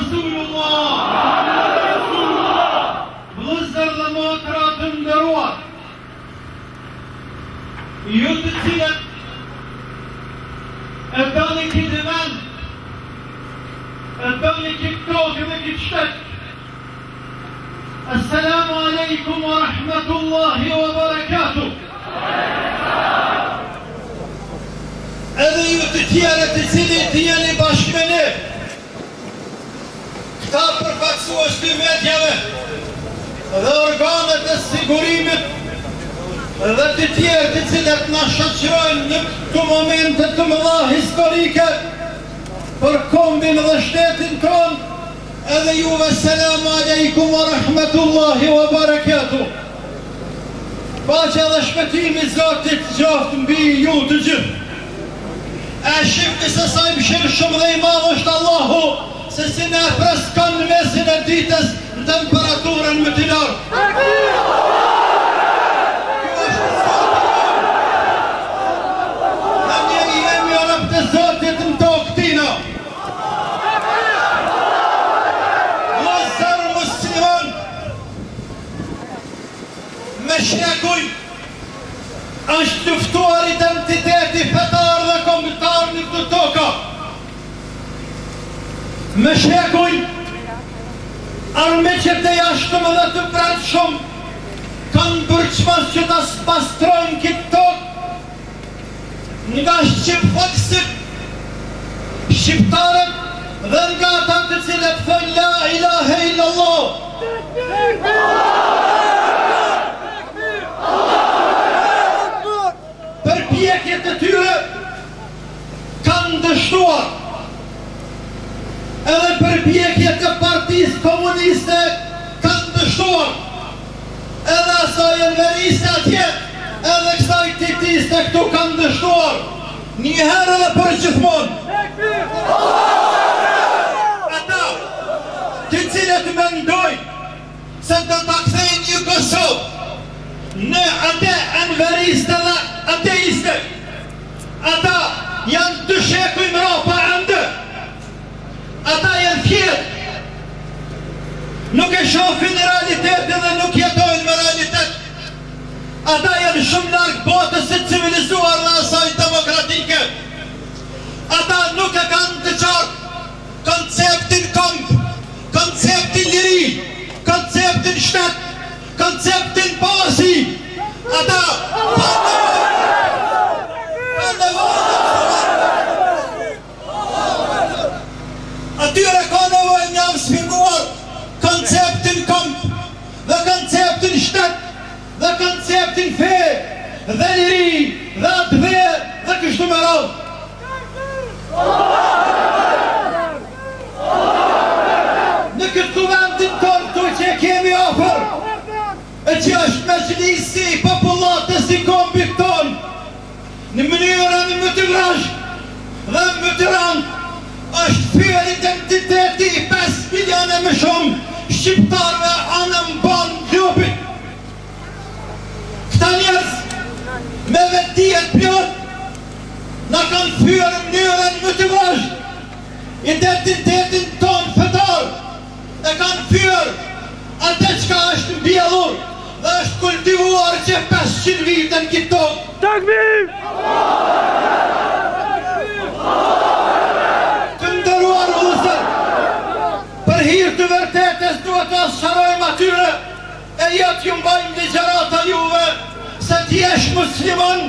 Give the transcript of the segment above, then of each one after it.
Rasulullah. Vëllezër dhe motra të nderuar, ju të cilët e bëni këtë vend, e bëni këtë tokë dhe këtë shtet, Assalamu alaikum wa rahmatullahi wa barakatuh. Edhe ju të tjerë të cilit të jeni bashkë me ne, këta përfaqësues të medjave dhe organet e sigurimit dhe të tjerë të cilët na shoqërojnë në këto momente të mëdha historike për kombin dhe shtetin tonë, edhe juve selamu alaikum wa rahmatullahi wa barakatuh. Paqja dhe shpëtimi i Zotit qoftë mbi ju të gjithë. E shifni se sa i mëshirë shumë dhe i madh është Allahu, se si ne freskon në mesin e ditës në temperaturën më të lartë. Në njeri jemi orëp të Zotit në tokë tina. Vëllezër musliman, me shekuj është luftuar identiteti fetar dhe kombëtar në këtë toka. Me shekuj, armiqet e jashtëm dhe të brendshëm kanë bërçmas që ta spastrojnë këtë tokë nga shqipfaqësit, shqiptarët dhe nga ata të cilët thënë la ilahe illallah. Përpjekjet e tyre kanë dështuar, edhe përpjekjet e Partisë Komuniste kanë dështuar, edhe asaj enveriste atje, edhe kësaj titiste këtu kanë dështuar, njëherë dhe për gjithmonë. Ata të cilët mendojnë se do ta kthejnë Jugoslavë në atë enveriste dhe ateiste, ata janë të shekuj mrapa ende. Ata janë fjerë, nuk e shohin realitetin dhe nuk jetojnë me realitet. Ata janë shumë larg botës së civilizuar dhe asaj demokratike. Ata nuk e kanë të qartë konceptin këmbë, konceptin liri, konceptin shtet, konceptin pasi. Ata atyre ka nevojë më jam shpjeguar konceptin këmbë dhe konceptin shtet dhe konceptin fe dhe liri dhe atëve dhe kështu me radhë. Në këtë vendin tonë të që kemi ofër, e që është mezhlisi i popullatës i kombit tonë, në mënyrën më të vrashë dhe më të randë, është fyer identiteti i 5 milione më shumë shqiptarve anën banë klubit. Këta njerëz me vetdijet plot na kanë fyer mënyrën më të vazhd, identitetin ton fetar, e kanë fyer atë çka është mbjellur dhe është kultivuar që 500 vite në këtë tokë. Takbir! Për hir të vërtetës duhet të sharojmë atyre e jetë ju mbajmë ligjërata juve se t'jesh musliman,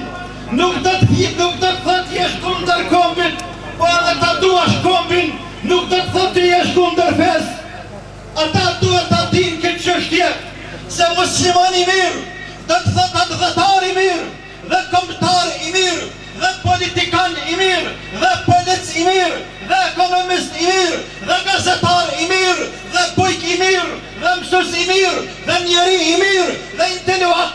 nuk do të thot t'jesh kundër kombit, po edhe ta duash kombin, nuk do të thot t'jesh kundër fes. Ata duhet ta dinë këtë çështje, se musliman i mirë do të thot adhëtar i mirë, dhe kombëtar i mirë, dhe politikan i mirë, dhe polic i mirë, dhe ekonomist i mirë, dhe gazetar i mirë, dhe bujk i mirë, dhe mësus i mirë, dhe njeri i mirë, dhe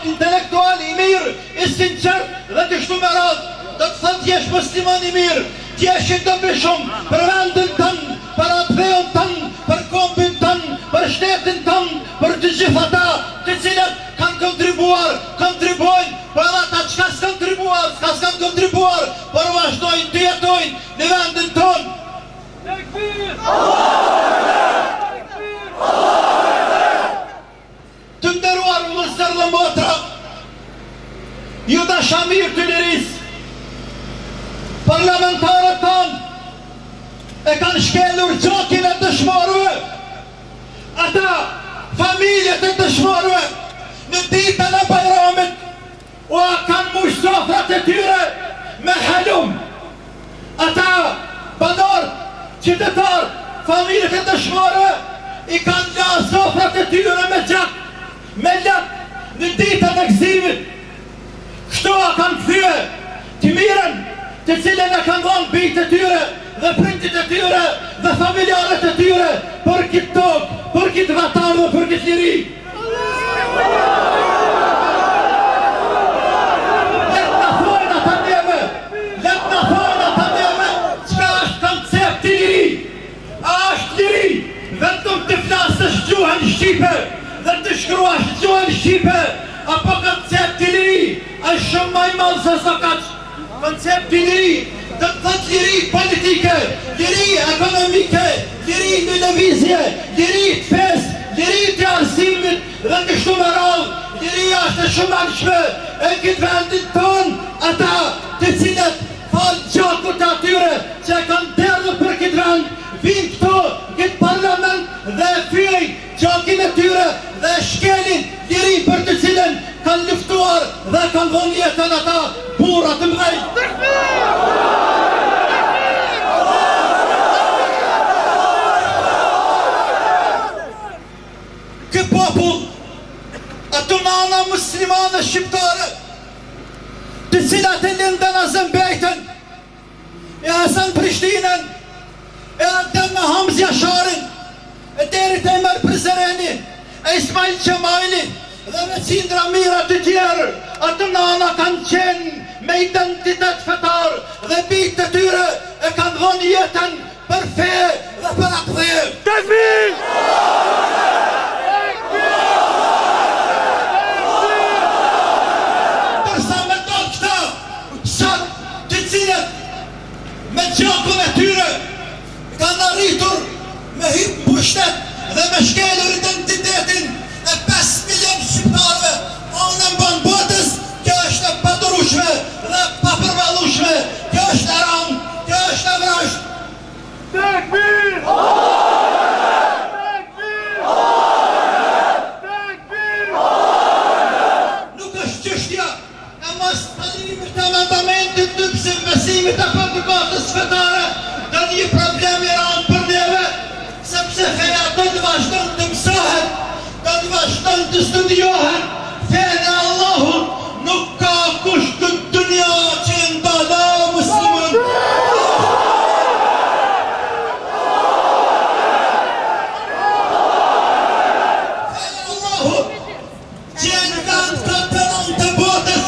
intelektual i mirë, i sinqert dhe kështu me radhë. Do të thënë t'jesh musliman i mirë, t'jesh i dobishëm për vendin tënë, për atëveon tënë, për kombin tënë, për shtetin tënë, për të gjithë ata të cilët kanë kontribuojnë, për edhe ata që s'kanë kontribuar, për vazhdojnë të jetojnë në vendin tonë. e kanë shkelur gjokin e dëshmorëve. Ata familjet e dëshmorëve në ditën e Bajramit u kanë mush sofrat e tyre me halum. Ata banor, qytetar, familjet e dëshmorëve i kanë la sofrat e tyre me gjak, me lak në ditën e gëzimit. Kështu a kanë kthye të mirën të cilën e kanë dhënë bijtë e tyre dhe prindit e tyre dhe familjarët e tyre për këtë tokë, për këtë vatan dhe për këtë liri. Letë në thojnë ata neve, letë në thojnë ata neve, qka është koncept i liri. A është liri, vetëm të flasësh gjuhën shqipe dhe të shkruash gjuhën shqipe, apo koncept i liri, është shumë maj malë se sa kaqë. Koncept i liri, të thët liri politike, liri ekonomike, liri në lëvizje, liri të fes, liri të arsimit dhe në kështu më radhë, liri është shumë anshme, e këtë vendit ton, ata të cilët falë gjakut atyre që kanë derdhë për këtë vend, vinë këto, këtë parlament dhe fyej gjakin e tyre dhe shkelin liri për të cilën kanë luftuar dhe kanë dhënë jetën ata burra të mëdhenj. Kë popull, ato nana muslimane shqiptare, të cilat e lindën a Zëmbejtën, e Hasan Prishtinën, e Adem në Hamz Jasharin, e derit e Emir Prizreni, e Ismail Qemajli, dhe me cindra mira të tjerë, ato nana kanë qenë me identitet fetar dhe bijtë të tyre e kanë dhënë jetën për fe dhe për akthje. Tekbir! Dërsa me do këta, sot të cilët me gjakun e tyre kanë arritur me hip pushtet dhe me shkelur identitetin e 5 milion shqiptarve, onë në banë botës, kjo është e padurushme dhe papërballushme, kjo është e ranë, kjo është e vrasht. Tekbir! Tekbir! Tekbir! Nuk është qështja e mos palimit të mandamentit të pësim besimit e kodukatës fetare, dhe një problem i ranë për neve, sepse feja do të vazhdon të mësohet, do të vazhdon të studiohet, fejnë e Allahut, nuk ka kush këtë dunia që ndala muslimën. Fejnë e Allahut, që në kanë këtë rënd të botës,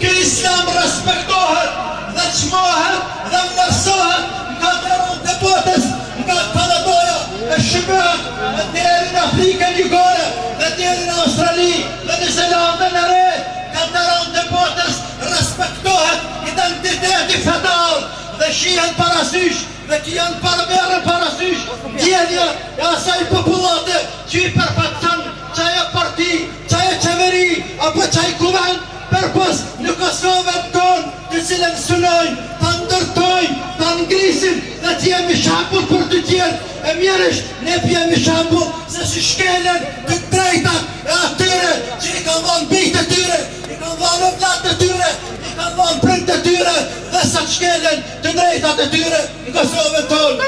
kë islam respektohet dhe qmohet dhe vlerësohet nga të rënd të botës, nga Kanadoja, e Shqipëra, dhe deri në Afrikën Jugore, dhe deri në Australi, dhe në Zelandën e Re, ka të rënd të botës respektohet identiteti fetar dhe shihen parasysh dhe ki janë paramerën parasysh djenja e asaj populate që i përfaqëson qaja parti, qaja qeveri apo qaj kuvend përpos në Kosovën tonë të cilën synojnë, të ndërtojnë, të ngrisin dhe të jemi shambull për të tjerë. E mjerësht, ne jemi shambull se si shkelen të drejtat e atyre që i kanë dhanë bijtë e tyre, i kanë dhanë vlatë e tyre, i kanë dhanë prindë e tyre dhe sa të shkelen të drejtat e tyre në Kosovën tonë.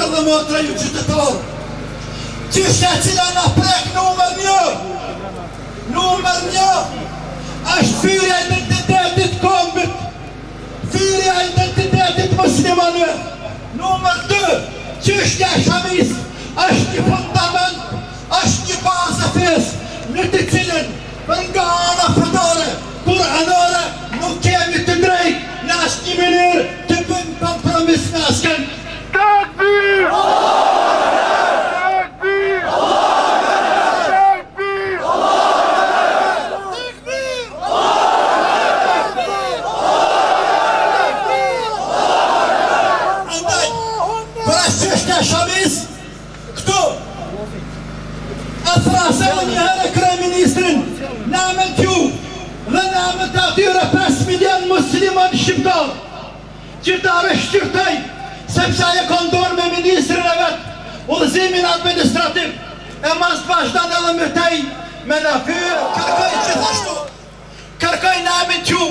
Dhe motra ju qytetarë, qështja cila në prek numër një, është fyrja identitetit kombit, fyrja identitetit muslimanve. Numër 2, qështja shamis, është një fundament, është një bazë fes, në të cilën për nga ana fetare, kuranore, nuk kemi të drejt në asë një mënyrë të bëjmë kompromis në asken. Tekbir! Tekbir! Tekbir! Tekbir! Andaj, për asë qështja shamis, këtu, e thrasë e një herë kryeministri atyre 5 milion musliman shqiptar që të arëshqyrtoj, sepse ajo ka ndorë me ministrin e vetë, udhëzimin administrativ, e mas të vazhdan edhe më tej, me në fyrë, kërkoj gjithashtu, kërkoj namin t'ju,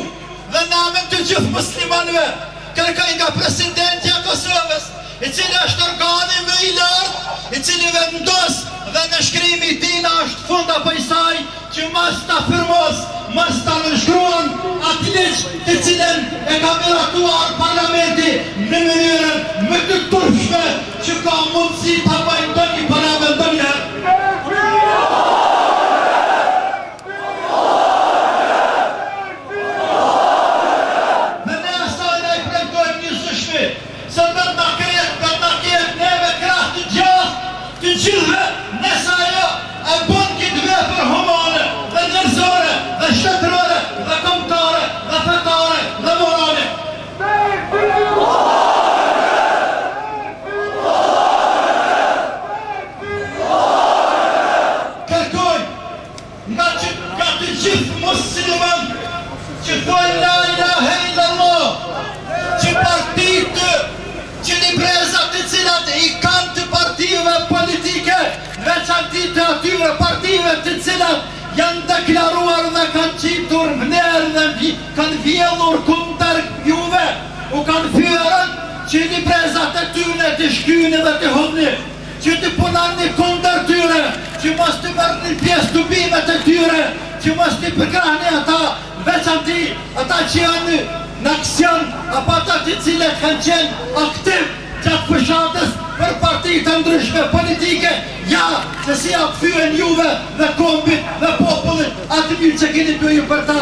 dhe namin të gjithë muslimanve, kërkoj nga presidentja Kosovës, i cili është organi më i lartë, i cili vendos dhe në shkrimi i tina është funda për isaj që mas të afirmos, mas të nënshkruan atë liqë të cilën e ka miratuar parlamenti në mënyrën më të turpshme që ka mundësi të bëjmë do një parlament do një. Dhe ne asaj ne i prejtojmë një sëshmi, se dhe të nakjet neve krahë të gjatë të gjithve, nësa ajo e bon këtë vepër humane dhe njerëzore dhe shtetërore dhe kombëtare dhe fetare dhe morale. Kërkoj nga të gjithë musliman që thojnë la ilahe illallah, që partitë, që një brezat të cilat i kanë të partive politike, veçanti të atyre partive të cilat janë deklaruar dhe kanë qitur vlerë dhe kanë vjellur kundër juve, u kanë fyrën që një brezat e tyne të shkyni dhe të hodni, që të punani kundër tyre, që mos të mërë një pjesë të bimet e tyre, që mos të përkrahni ata, veçanti ata që janë në aksion, apo ata të cilët kanë qenë aktiv gjatë fushatës për parti të ndryshme politike, ja, se si apfyen juve dhe kombit dhe popullit atë mirë që keni bëju për ta.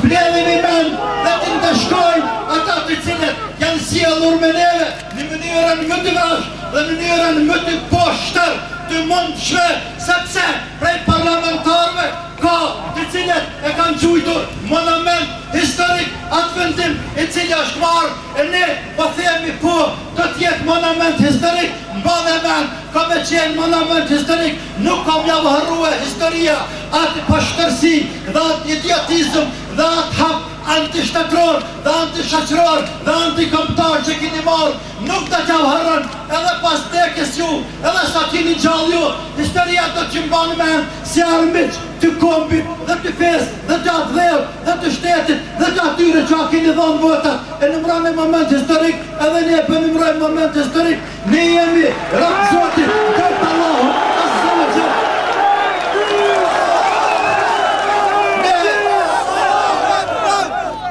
Bledhemi men dhe të ndëshkojnë ata të cilët janë sjellur me neve në mënyrën më të vrash dhe në mënyrën më të poshtër të mundshme, sepse prej parlamentarëve ka të cilët e kanë gjujtur monument historik atë vendim i cili është marrë, e ne po themi po do t'jetë monument historik, mba dhe men ka me qenë monument historik, nuk kam javë harrua historia atë poshtërsi dhe atë idiotizm dhe atë hap antishtetror dhe antishaqror dhe antikombëtar që kini marrë, nuk të t'javë harrën edhe pas dekës ju, edhe sa kini gjallë ju, historia do që mbanë men si armiq të kombit dhe të fesë dhe të atë dhejë dhe të shtetit dhe të atyre që a kini dhonë votat, e nëmrojnë moment historik edhe ne për nëmrojnë moment historik, ne jemi rakë Zotit, kërtë Allahu, asë dhe gjë.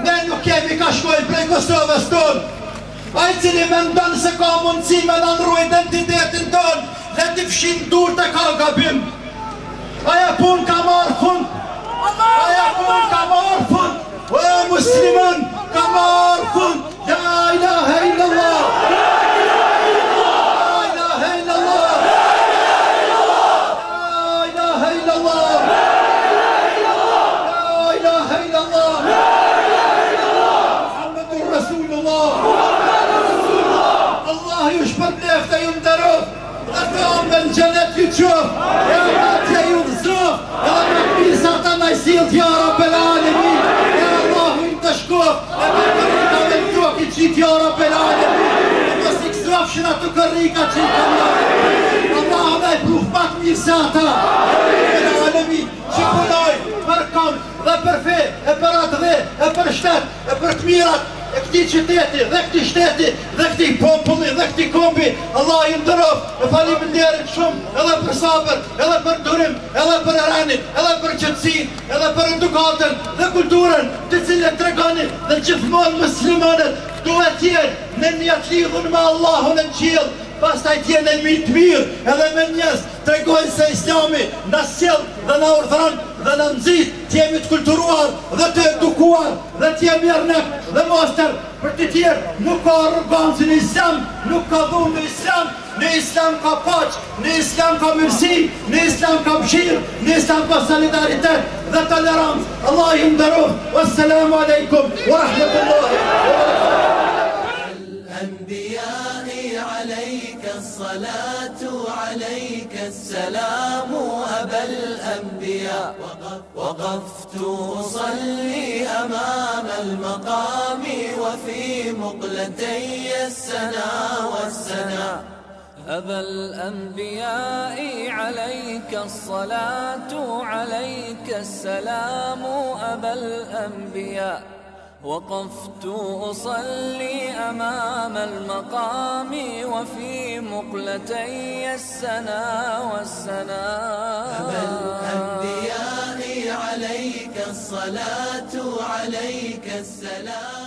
Ne nuk kemi ka shkojnë prej Kosovës tonë, a i cili me ndonë se ka mundësi me nënru identitetin tonë, dhe të fshin dur të ka gabim. Aja pun ka marrë fund, aja pun ka marrë fund, o musliman ka marrë fund, la ilahe illallah, la ilahe illallah, la ilahe illallah, la ilahe illallah, Muhammedur Rasulullah, Allah ju shpërbleft e ju ndërëf, dhe të ambën gjenet ju qëf, e atje ju dhëzof, e me pisa ta najsilët ja Rabbel Alemin, e Allahu im të shkof, e me kërrika dhe në gjok i qitë ja Rabbel Alemin, e mos i kësrofshin atë kërrika që i kanë Allahu dhe i pruf pak mirë se ata, Rabbel Alemin, që punoj për kam dhe për fe, e për atë dhe, e për shtet, e për të mirat, e këti qyteti, dhe këti shteti, dhe këti populli, dhe këti kombi, Allah i ndërof, e faleminderit shumë, edhe për sabër, edhe për durim, edhe për eranit, edhe për qëtësin, edhe për edukatën, dhe kulturën, të cilën të regani, dhe gjithmonë muslimanët, duhet jenë në një të lidhun me Allahun e në qilë, pas taj tjenë e të mirë, edhe me njës, të regojnë se Islami në sjellë dhe në urdhëran dhe në nëzit, të jemi të kulturuar dhe të edukuar dhe të jemi ernek dhe master për të tjerë, nuk ka arrogancë në Islam, nuk ka dhunë në Islam, në Islam ka paq, në Islam ka mirësi, në Islam ka mshirë, në Islam ka solidaritet dhe tolerancë. Allah i ndërof, wassalamu alaikum wa rahmatullahi wa barakatuh. عليك الصلاة عليك السلام أبا الأنبياء وقفت أصلي أمام المقام وفي مقلتي السنا والسنا. أبا الأنبياء عليك الصلاة عليك السلام. أبا الأنبياء وقفت أصلي أمام المقام وفي مقلتي السنا والسنا. أبا الأنبياء عليك الصلاة عليك السلام.